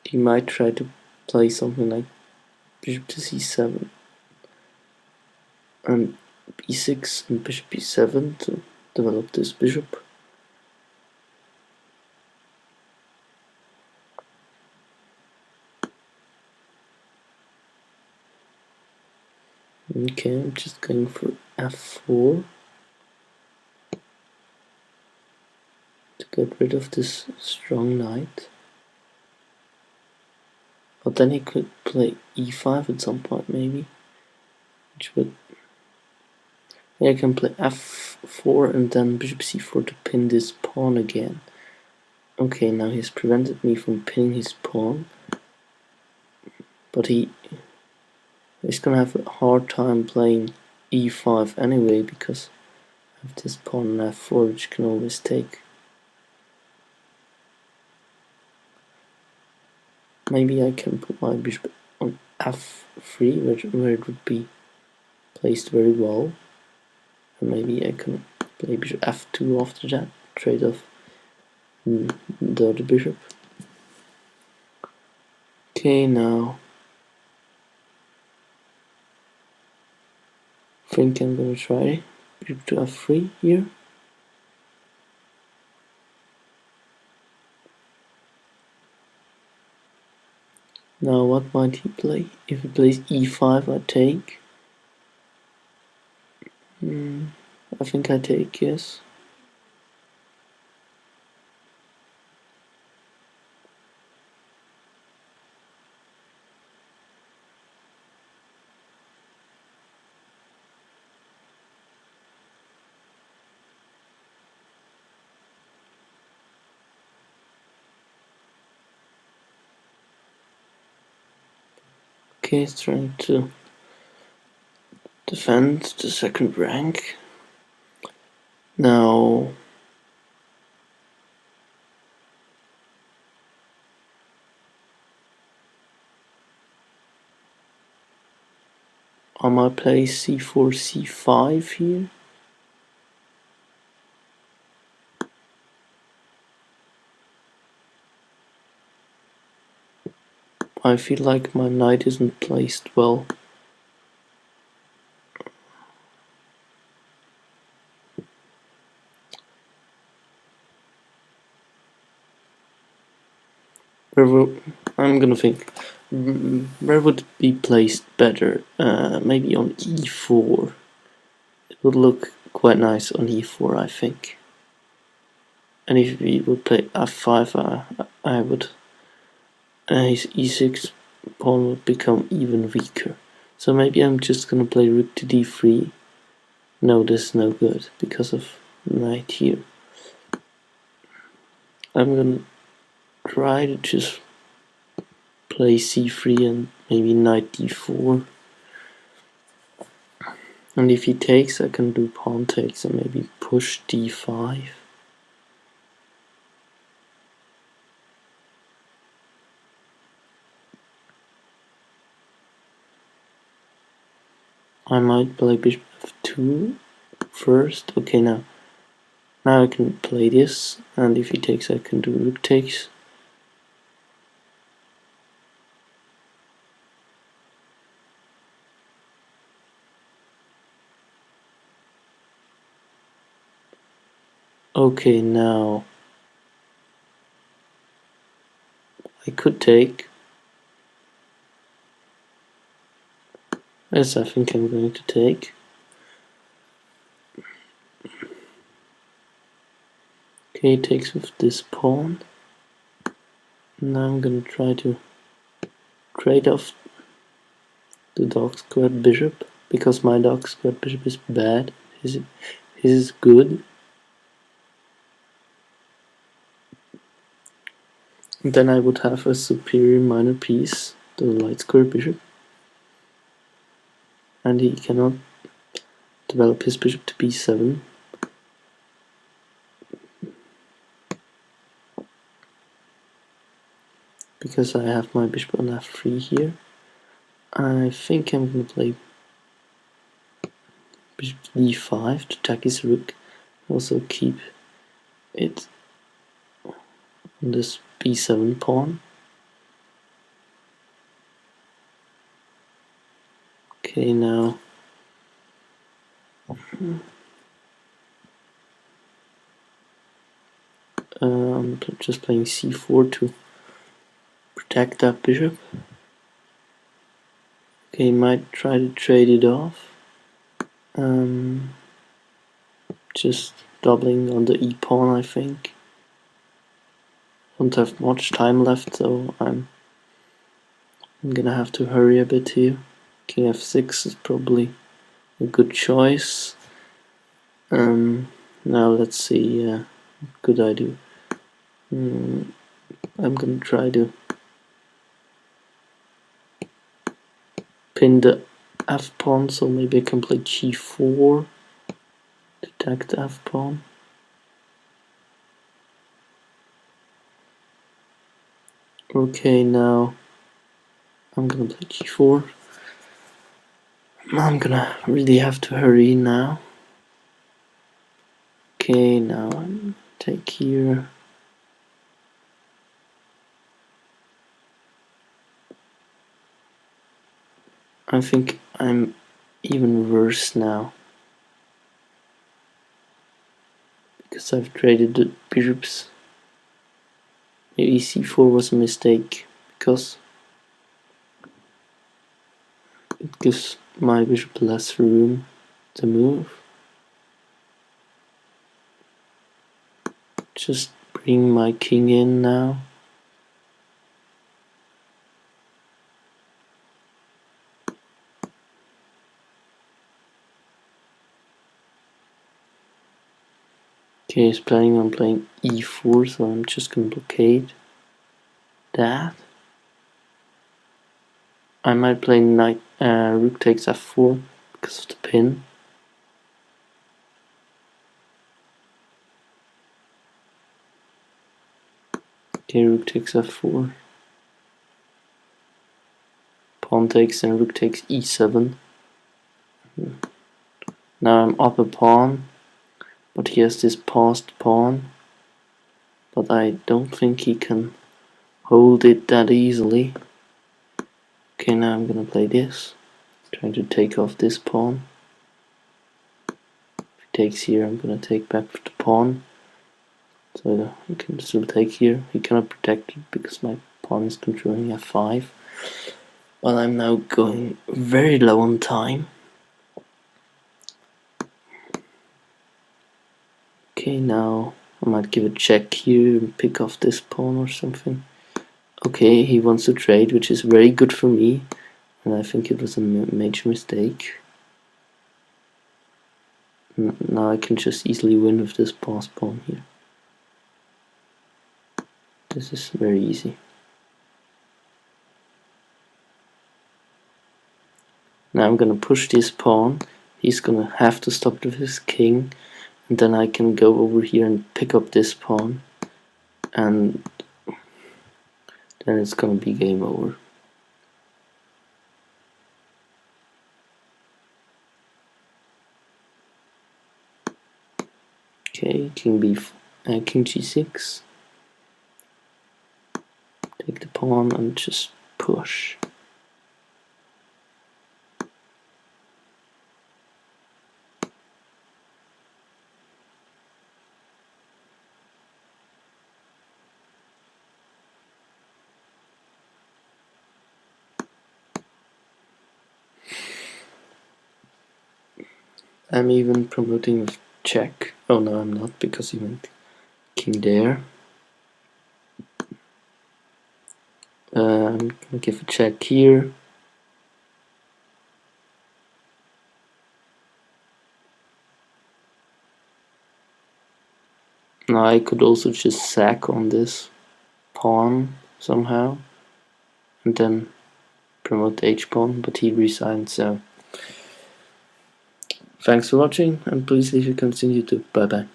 he might try to play something like bishop to c7 and b6 and bishop b7 to develop this bishop. Okay, I'm just going for f4 to get rid of this strong knight. But then he could play e5 at some point maybe, which would... Yeah, I can play f4 and then bishop c4 to pin this pawn again. Okay, now he's prevented me from pinning his pawn, but he's gonna have a hard time playing e5 anyway because I have this pawn on f4 which can always take. Maybe I can put my bishop on f3 where it would be placed very well, and maybe I can play bishop f2 after that, trade off the other bishop. Okay, now I think I'm gonna try bishop to f3 here. Now what might he play? If he plays e5 I take. I think I take, yes. Okay, he's trying to defend the second rank. Now I might play c4, c5 here. I feel like my knight isn't placed well. I'm gonna think, where would it be placed better? Maybe on e4. It would look quite nice on e4, I think. And if we would play f5, I would... his e6 pawn would become even weaker. So maybe I'm just gonna play rook to d3. No, this is no good because of knight here. I'm gonna try to just play c3 and maybe knight d4. And if he takes, I can do pawn takes and maybe push d5. I might play bishop f2 first. Okay, now I can play this, and if he takes, I can do rook takes. Okay, now I could take. Yes, I think I'm going to take. Okay, takes with this pawn. Now I'm gonna try to trade off the dark squared bishop, because my dark squared bishop is bad. His is good. And then I would have a superior minor piece, the light square bishop. And he cannot develop his bishop to b7. Because I have my bishop on f3 here. I think I'm gonna play bishop to d5 to attack his rook. Also keep it on this b7 pawn. Okay, now just playing c4 to protect that bishop. Okay, might try to trade it off. Just doubling on the e pawn, I think. Don't have much time left, so I'm gonna have to hurry a bit here. King f6 is probably a good choice. Now let's see, what could I do? I'm gonna try to pin the f pawn, so maybe I can play g4 to attack the f pawn. Okay, now I'm gonna play g4. I'm gonna really have to hurry now. Okay, now I'm take here. I think I'm even worse now because I've traded the bishops. Maybe c4 was a mistake because it gives my bishop less room to move. Just bring my king in now. Okay, he's planning on playing e4, so I'm just gonna blockade that. I might play knight, rook takes f4 because of the pin. Okay, rook takes f4. Pawn takes and rook takes e7. Now I'm up a pawn, but he has this passed pawn. But I don't think he can hold it that easily. Okay, now I'm gonna play this. Trying to take off this pawn. If he takes here, I'm gonna take back the pawn. So he can still take here. He cannot protect it because my pawn is controlling f5. But I'm now going very low on time. Okay, now I might give a check here and pick off this pawn or something. Okay, he wants to trade, which is very good for me. And I think it was a major mistake. Now I can just easily win with this passed pawn here. This is very easy. Now I'm gonna push this pawn. He's gonna have to stop with his king. And then I can go over here and pick up this pawn. And then it's gonna be game over. Okay, king g6. Take the pawn and just push. I'm even promoting with check. Oh no, I'm not, because he went king there. I'm gonna give a check here. Now I could also just sack on this pawn somehow and then promote the h-pawn, but he resigned, so thanks for watching and please leave a comment on YouTube. Bye bye.